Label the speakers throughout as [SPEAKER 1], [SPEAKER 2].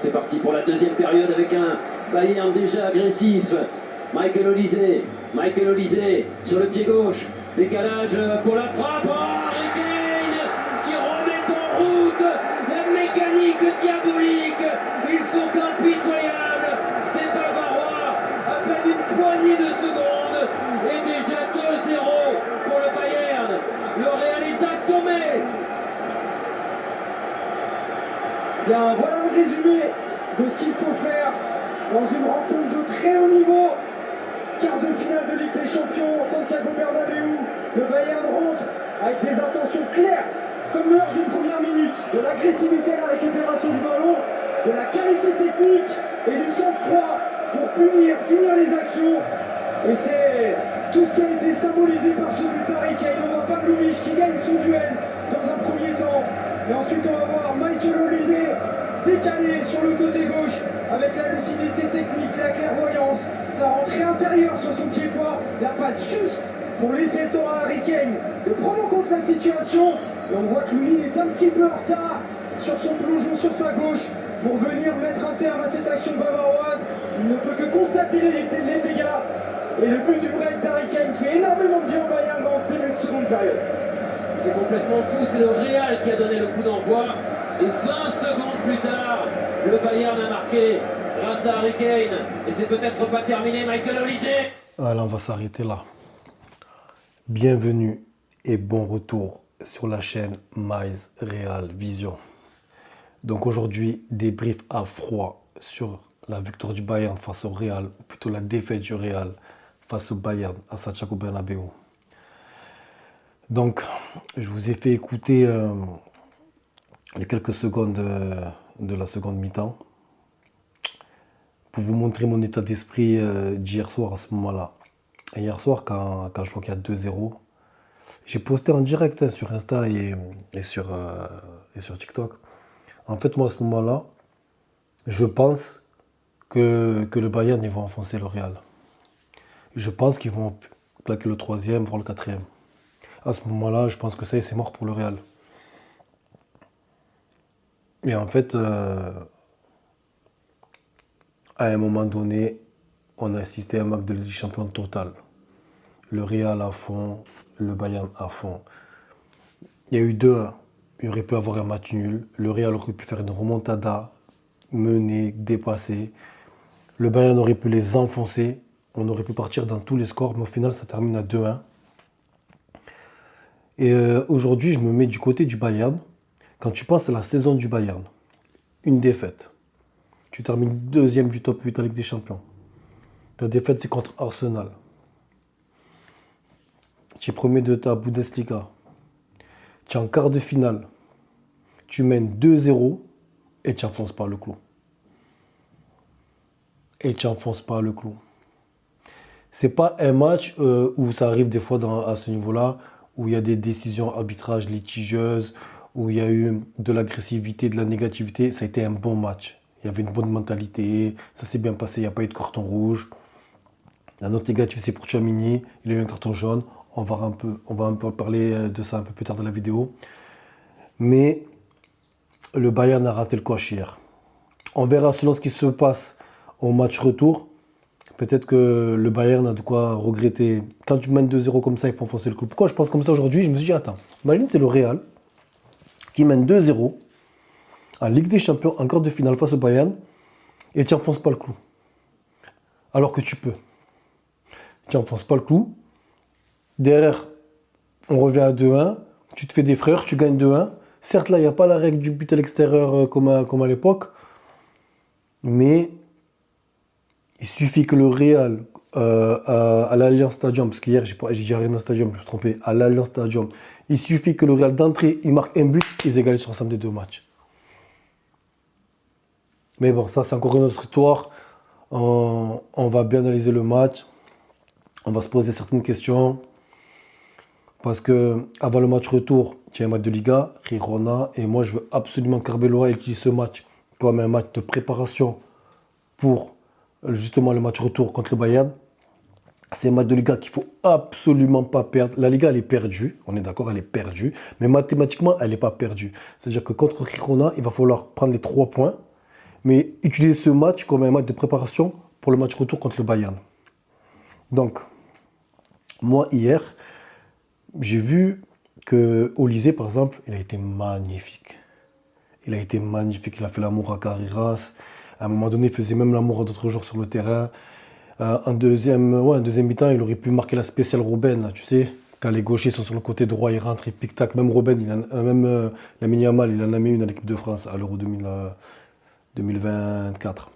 [SPEAKER 1] C'est parti pour la deuxième période avec un Bayern déjà agressif. Michael Olise sur le pied gauche. Décalage pour la frappe. Oh, Harry Kane qui remet en route la mécanique diabolique. Ils sont impitoyables. Ces Bavarois, à peine une poignée de secondes. Et déjà 2-0 pour le Bayern. Le Real est assommé.
[SPEAKER 2] Bien, voilà le résumé de ce qu'il faut faire dans une rencontre de très haut niveau. Quart de finale de Ligue des Champions, Santiago Bernabéu. Le Bayern rentre avec des intentions claires, comme lors d'une première minute, de l'agressivité à la récupération du ballon, de la qualité technique et du sang-froid pour finir les actions. Et c'est tout ce qui a été symbolisé par ce but d'Harry Kane. On voit Pavlovic qui gagne son duel dans un premier temps. Et ensuite on va voir Michael Olise décalé sur le côté gauche avec la lucidité technique, la clairvoyance, sa rentrée intérieure sur son pied fort, la passe juste pour laisser le temps à Harry Kane de prendre en compte la situation. Et on voit que Loulin est un petit peu en retard sur son plongeon sur sa gauche pour venir mettre un terme à cette action bavaroise. Il ne peut que constater les dégâts. Et le but du break d'Harry Kane fait énormément de bien au Bayern dans ce début de seconde période.
[SPEAKER 1] C'est complètement fou, c'est le Real qui a donné le coup d'envoi. Et 20 secondes plus tard, le Bayern a marqué grâce à Harry Kane. Et c'est peut-être pas terminé, Michael Olise.
[SPEAKER 3] Voilà, on va s'arrêter là. Bienvenue et bon retour sur la chaîne Miles Real Vision. Donc aujourd'hui, débrief à froid sur la victoire du Bayern face au Real, ou plutôt la défaite du Real face au Bayern à Santiago Bernabéu. Donc, je vous ai fait écouter les quelques secondes de la seconde mi-temps pour vous montrer mon état d'esprit d'hier soir à ce moment-là. Et hier soir, quand je vois qu'il y a 2-0, j'ai posté en direct sur Insta et sur TikTok. En fait, moi, à ce moment-là, je pense que le Bayern, ils vont enfoncer le Real. Je pense qu'ils vont claquer le troisième, voire le quatrième. À ce moment-là, je pense que ça y est, c'est mort pour le Real. Et en fait, à un moment donné, on a assisté à un match de Ligue des Champions total. Le Real à fond, le Bayern à fond. Il y a eu 2-1. Il aurait pu avoir un match nul. Le Real aurait pu faire une remontada, mener, dépasser. Le Bayern aurait pu les enfoncer. On aurait pu partir dans tous les scores, mais au final, ça termine à 2-1. Et aujourd'hui, je me mets du côté du Bayern. Quand tu penses à la saison du Bayern, une défaite. Tu termines deuxième du top 8 en Ligue des Champions. Ta défaite, c'est contre Arsenal. Tu es premier de ta Bundesliga. Tu es en quart de finale. Tu mènes 2-0 et tu n'enfonces pas le clou. C'est pas un match où ça arrive des fois à ce niveau-là, où il y a des décisions arbitrage litigieuses, où il y a eu de l'agressivité, de la négativité. Ça a été un bon match. Il y avait une bonne mentalité, ça s'est bien passé, il n'y a pas eu de carton rouge. La note négative, c'est pour Tchouaméni, il a eu un carton jaune. On va un peu parler de ça un peu plus tard dans la vidéo. Mais le Bayern a raté le coche hier. On verra selon ce qui se passe au match retour. Peut-être que le Bayern a de quoi regretter. Quand tu mènes 2-0 comme ça, il faut enfoncer le clou. Pourquoi je pense comme ça aujourd'hui? Je me suis dit, attends, imagine c'est le Real qui mène 2-0 en Ligue des Champions, en quart de finale face au Bayern, et tu n'enfonces pas le clou. Alors que tu peux. Tu n'enfonces pas le clou. Derrière, on revient à 2-1. Tu te fais des frères, tu gagnes 2-1. Certes, là, il n'y a pas la règle du but à l'extérieur comme à l'époque. Mais il suffit que le Real, à l'Allianz Stadium, parce qu'hier, j'ai dit Arena Stadium, je me suis trompé, à l'Allianz Stadium, il suffit que le Real d'entrée, il marque un but, ils égalisent sur l'ensemble des deux matchs. Mais bon, ça, c'est encore une autre histoire. On va bien analyser le match. On va se poser certaines questions. Parce que avant le match retour, il y a un match de Liga, Girona, et moi, je veux absolument qu'Arbeloa utilise ce match comme un match de préparation pour justement le match retour contre le Bayern. C'est un match de Liga qu'il ne faut absolument pas perdre. La Liga, elle est perdue. On est d'accord, elle est perdue. Mais mathématiquement, elle n'est pas perdue. C'est-à-dire que contre Girona, il va falloir prendre les 3 points. mais utiliser ce match comme un match de préparation pour le match retour contre le Bayern. Donc, moi, hier, j'ai vu que Olysée, par exemple, il a été magnifique. Il a été magnifique. Il a fait l'amour à Carreras. À un moment donné, il faisait même l'amour à d'autres joueurs sur le terrain. En deuxième mi-temps, il aurait pu marquer la spéciale Robben, là, tu sais. Quand les gauchers sont sur le côté droit, ils rentrent, ils pic-tac. Même Robben, Lamine Yamal, il en a mis une à l'équipe de France à l'Euro 2024.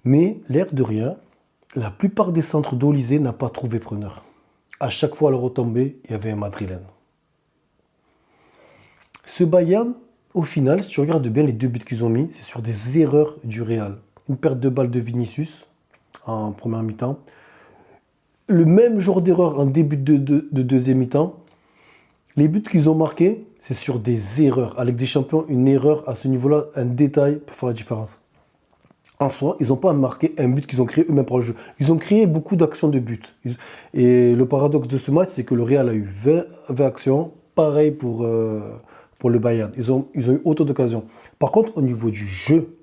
[SPEAKER 3] Mais, l'air de rien, la plupart des centres d'Olysée n'a pas trouvé preneur. À chaque fois à le retomber, il y avait un Madrilène. Ce Bayern, au final, si tu regardes bien les 2 buts qu'ils ont mis, c'est sur des erreurs du Real. Une perte de balle de Vinicius en première mi-temps. Le même genre d'erreur en début de deuxième mi-temps. Les buts qu'ils ont marqués, c'est sur des erreurs. Avec des champions, une erreur à ce niveau-là, un détail peut faire la différence. En soi, ils n'ont pas marqué un but qu'ils ont créé eux-mêmes par le jeu. Ils ont créé beaucoup d'actions de but. Et le paradoxe de ce match, c'est que le Real a eu 20 actions. Pareil pour le Bayern. Ils ont eu autant d'occasions. Par contre, au niveau du jeu,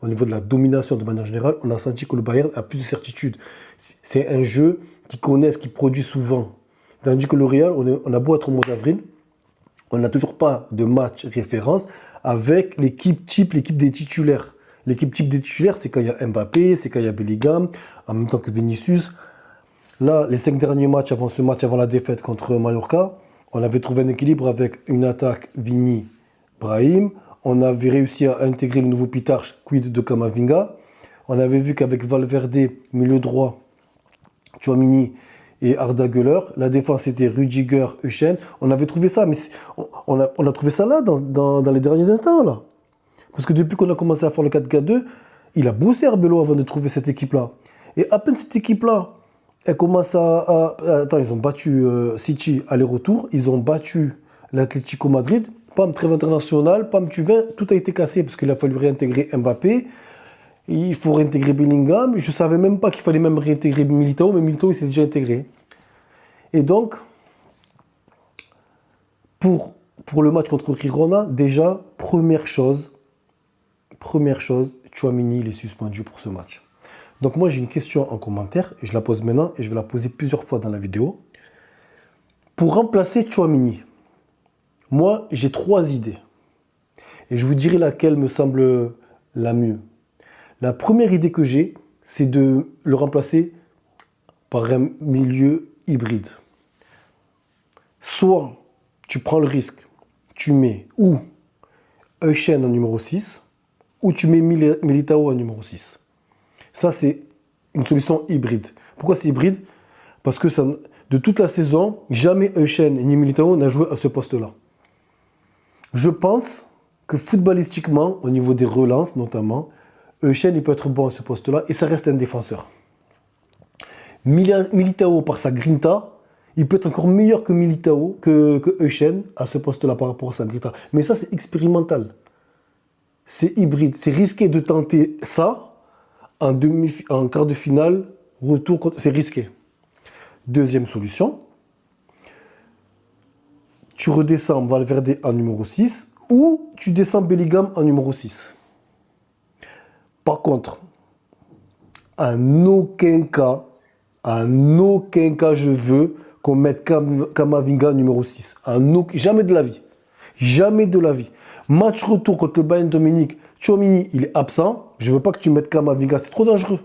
[SPEAKER 3] au niveau de la domination de manière générale, on a senti que le Bayern a plus de certitude. C'est un jeu qu'ils connaissent, qu'ils produisent souvent. Tandis que le Real, on a beau être au mois d'avril, on n'a toujours pas de match référence avec l'équipe type, l'équipe des titulaires. L'équipe type des titulaires, c'est quand il y a Mbappé, c'est quand il y a Bellingham, en même temps que Vinicius. Là, les 5 derniers matchs avant ce match, avant la défaite contre Mallorca, on avait trouvé un équilibre avec une attaque Vini, Brahim. On avait réussi à intégrer le nouveau Pitarch, quid de Camavinga. On avait vu qu'avec Valverde, milieu droit, Tchouaméni et Arda Güler, la défense était Rudiger, Euchen. On avait trouvé ça, mais on a trouvé ça là, dans les derniers instants, là. Parce que depuis qu'on a commencé à faire le 4-4-2, il a bossé Arbeloa avant de trouver cette équipe-là. Et à peine cette équipe-là, elle commence Attends, ils ont battu City aller-retour, ils ont battu l'Atlético Madrid. Pam, trêve international, pam, tu viens, tout a été cassé parce qu'il a fallu réintégrer Mbappé. Il faut réintégrer Bellingham. Je ne savais même pas qu'il fallait même réintégrer Militao, mais Militao, il s'est déjà intégré. Et donc, pour le match contre Girona, déjà, première chose, Tchouaméni, il est suspendu pour ce match. Donc moi, j'ai une question en commentaire, et je la pose maintenant, et je vais la poser plusieurs fois dans la vidéo. Pour remplacer Tchouaméni, moi, j'ai 3 idées. Et je vous dirai laquelle me semble la mieux. La première idée que j'ai, c'est de le remplacer par un milieu hybride. Soit tu prends le risque, tu mets ou Euchen en numéro 6, ou tu mets Militao en numéro 6. Ça, c'est une solution hybride. Pourquoi c'est hybride? Parce que de toute la saison, jamais Euchen ni Militao n'a joué à ce poste-là. Je pense que footballistiquement, au niveau des relances notamment, Euchen il peut être bon à ce poste-là et ça reste un défenseur. Militao, par sa grinta, il peut être encore meilleur que Militao, que Euchen à ce poste-là par rapport à sa grinta. Mais ça, c'est expérimental. C'est hybride. C'est risqué de tenter ça en quart de finale, retour, c'est risqué. Deuxième solution, tu redescends Valverde en numéro 6 ou tu descends Bellingham en numéro 6. Par contre, en aucun cas, je veux qu'on mette Camavinga numéro 6. Jamais de la vie. Jamais de la vie. Match retour contre le Bayern de Munich, Tchouaméni, il est absent. Je ne veux pas que tu mettes Camavinga, c'est trop dangereux.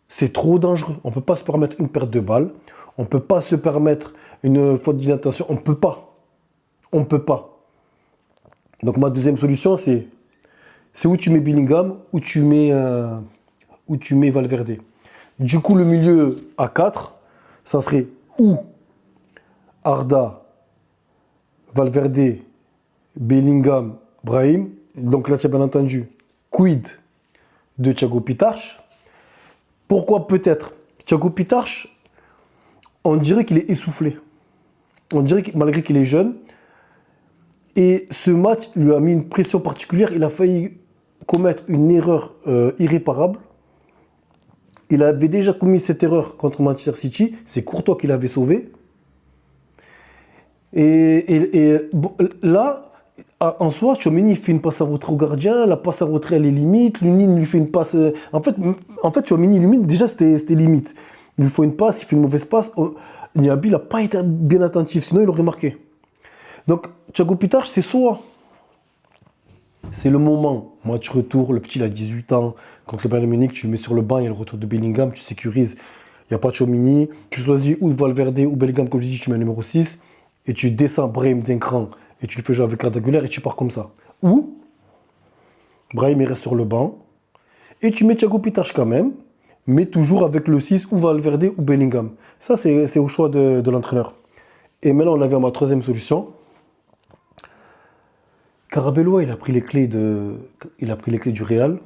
[SPEAKER 3] C'est trop dangereux. On ne peut pas se permettre une perte de balle. On ne peut pas se permettre une faute d'inattention. On ne peut pas. On ne peut pas. Donc ma deuxième solution, c'est où tu mets Bellingham, où tu mets Valverde. Du coup, le milieu à 4, ça serait ou Arda, Valverde, Bellingham, Brahim. Donc là, tu as bien entendu, quid de Thiago Pitarch. Pourquoi peut-être Thiago Pitarch, on dirait qu'il est essoufflé. On dirait que malgré qu'il est jeune, et ce match lui a mis une pression particulière. Il a failli commettre une erreur irréparable. Il avait déjà commis cette erreur contre Manchester City. C'est Courtois qui l'avait sauvé. Et bon, là, En soi, Tchouaméni fait une passe en retrait au gardien, la passe en retrait elle est limite, Lunin lui fait une passe. En fait Tchouaméni, Lunin, déjà c'était limite. Il lui faut une passe, il fait une mauvaise passe. Niabi n'a pas été bien attentif, sinon il aurait marqué. Donc, Thiago Pitach, c'est soit. C'est le moment. Match retour, le petit il a 18 ans, contre le Bayern Munich, tu le mets sur le banc, il y a le retour de Bellingham, tu sécurises. Il n'y a pas de Tchouaméni. Tu choisis ou Valverde ou Bellingham, comme je dis, tu mets le numéro 6 et tu descends Brahim d'un cran et tu le fais jouer avec Arda Güler et tu pars comme ça. Ou Brahim il reste sur le banc et tu mets Thiago Pitach quand même, mais toujours avec le 6 ou Valverde ou Bellingham. Ça, c'est au choix de l'entraîneur. Et maintenant, on avait ma troisième solution. Carabeloa, il a pris les clés du Real.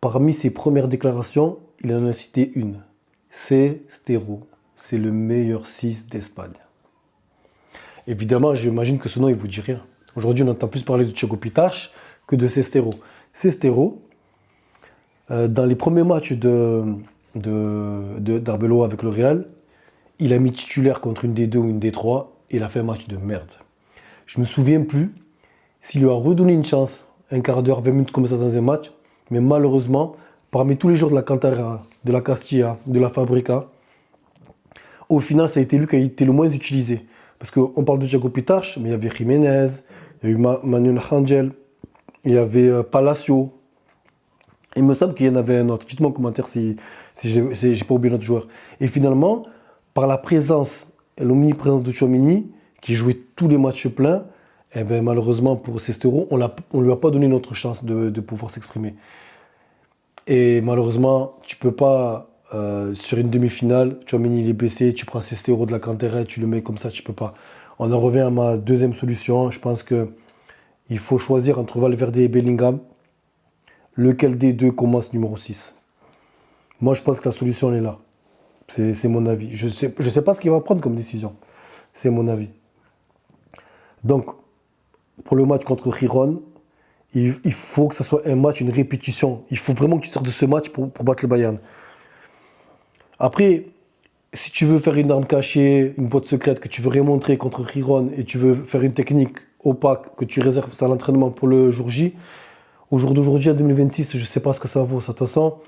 [SPEAKER 3] Parmi ses premières déclarations, il en a cité une. C'est Stero. C'est le meilleur 6 d'Espagne. Évidemment, j'imagine que ce nom, il ne vous dit rien. Aujourd'hui, on entend plus parler de Thiago Pitach que de Sestero. Sestero, dans les premiers matchs d'Arbeloa avec le Real, il a mis titulaire contre une des deux ou une des trois et il a fait un match de merde. Je ne me souviens plus s'il lui a redonné une chance, un quart d'heure, 20 minutes comme ça dans un match, mais malheureusement, parmi tous les joueurs de la Cantera, de la Castilla, de la Fabrica, au final, ça a été lui qui a été le moins utilisé. Parce qu'on parle de Thiago Pitach, mais il y avait Jiménez, il y a eu Manuel Angel, il y avait Palacio. Il me semble qu'il y en avait un autre. Dites-moi en commentaire si j'ai pas oublié notre joueur. Et finalement, par la présence, l'omniprésence de Tchouaméni, qui jouait tous les matchs pleins, eh ben, malheureusement pour Sestero, on ne lui a pas donné notre chance de pouvoir s'exprimer. Et malheureusement, tu ne peux pas, sur une demi-finale, Tchouaméni il est blessé, tu prends Sestero de la Cantera, tu le mets comme ça, tu ne peux pas. On en revient à ma deuxième solution. Je pense qu'il faut choisir entre Valverde et Bellingham. Lequel des deux commence numéro 6? Moi, je pense que la solution elle est là. C'est mon avis. Je sais pas ce qu'il va prendre comme décision. C'est mon avis. Donc, pour le match contre Giron, il faut que ce soit un match, une répétition. Il faut vraiment que tu sortes de ce match pour battre le Bayern. Après, si tu veux faire une arme cachée, une boîte secrète que tu veux remontrer contre Giron et tu veux faire une technique opaque que tu réserves à l'entraînement pour le jour J, au jour d'aujourd'hui, en 2026, je ne sais pas ce que ça vaut. De toute façon,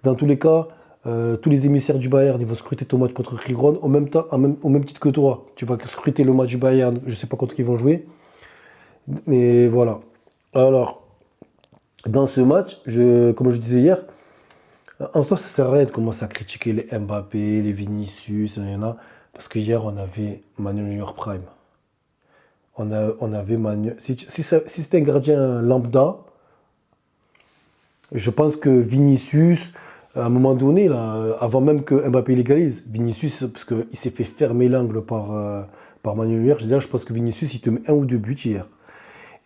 [SPEAKER 3] dans tous les cas, tous les émissaires du Bayern, ils vont scruter ton match contre Giron au même titre que toi. Tu vas scruter le match du Bayern, je ne sais pas contre qui ils vont jouer. Mais voilà. Alors, dans ce match, comme je disais hier, en soi, ça ne sert à rien de commencer à critiquer les Mbappé, les Vinicius, il y en a. Parce que hier, on avait Manuel Neuer Prime. On avait Manuel. Si c'était un gardien lambda, je pense que Vinicius, à un moment donné, là, avant même que Mbappé légalise, Vinicius, parce qu'il s'est fait fermer l'angle par Manuel Neuer, je pense que Vinicius, il te met 1 ou 2 buts hier.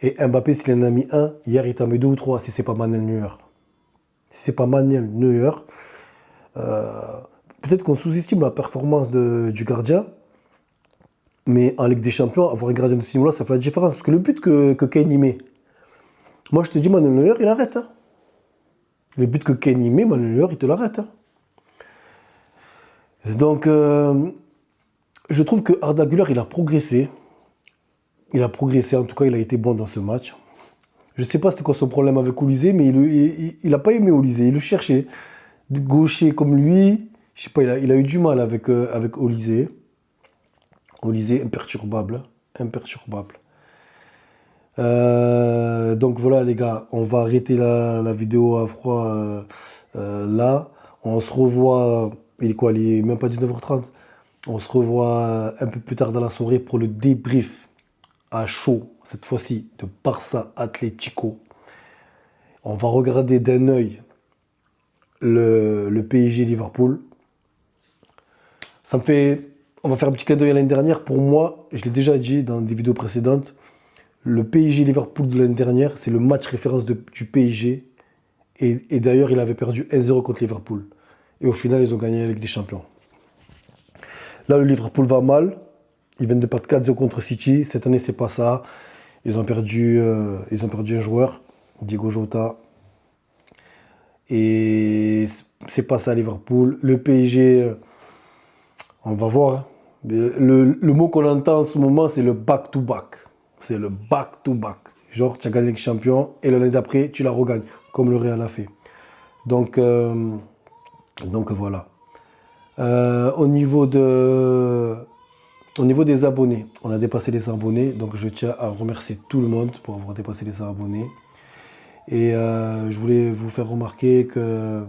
[SPEAKER 3] Et Mbappé, s'il en a mis 1, hier, il t'en met 2 ou 3, si c'est pas Manuel Neuer. Si c'est pas Manuel Neuer, peut-être qu'on sous-estime la performance du gardien, mais en Ligue des Champions, avoir un gardien de ce niveau-là, ça fait la différence. Parce que le but que Kane y met, moi, je te dis, Manuel Neuer, il arrête. Hein. Le but que Kane y met, Manuel Neuer, il te l'arrête. Hein. Donc, je trouve que Arda Güler, il a progressé. Il a progressé, en tout cas, il a été bon dans ce match. Je ne sais pas c'était quoi son problème avec Olysée, mais il n'a pas aimé Olysée. Il le cherchait. Du gaucher comme lui, je sais pas, il a eu du mal avec Olysée. Olysée, imperturbable. Imperturbable. Donc voilà les gars, on va arrêter la vidéo à froid là. On se revoit, il est quoi, il est même pas 19h30. On se revoit un peu plus tard dans la soirée pour le débrief à chaud, cette fois-ci, de Barça Atlético. On va regarder d'un œil le PSG Liverpool. On va faire un petit clin d'œil à l'année dernière. Pour moi, je l'ai déjà dit dans des vidéos précédentes, le PSG Liverpool de l'année dernière, c'est le match référence du PSG. Et d'ailleurs, il avait perdu 1-0 contre Liverpool. Et au final, ils ont gagné la Ligue des Champions. Là, le Liverpool va mal. Ils viennent de perdre 4-0 contre City. Cette année, c'est pas ça. Ils ont perdu un joueur, Diego Jota. Et c'est pas ça, Liverpool. Le PSG, on va voir. Le mot qu'on entend en ce moment, c'est le back-to-back. C'est le back-to-back. Genre, tu as gagné avec champion et l'année d'après, tu la regagnes, comme le Real a fait. Donc voilà. Au niveau des abonnés, on a dépassé les 100 abonnés. Donc je tiens à remercier tout le monde pour avoir dépassé les 100 abonnés. Et je voulais vous faire remarquer que...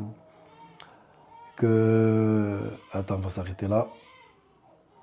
[SPEAKER 3] Attends, on va s'arrêter là.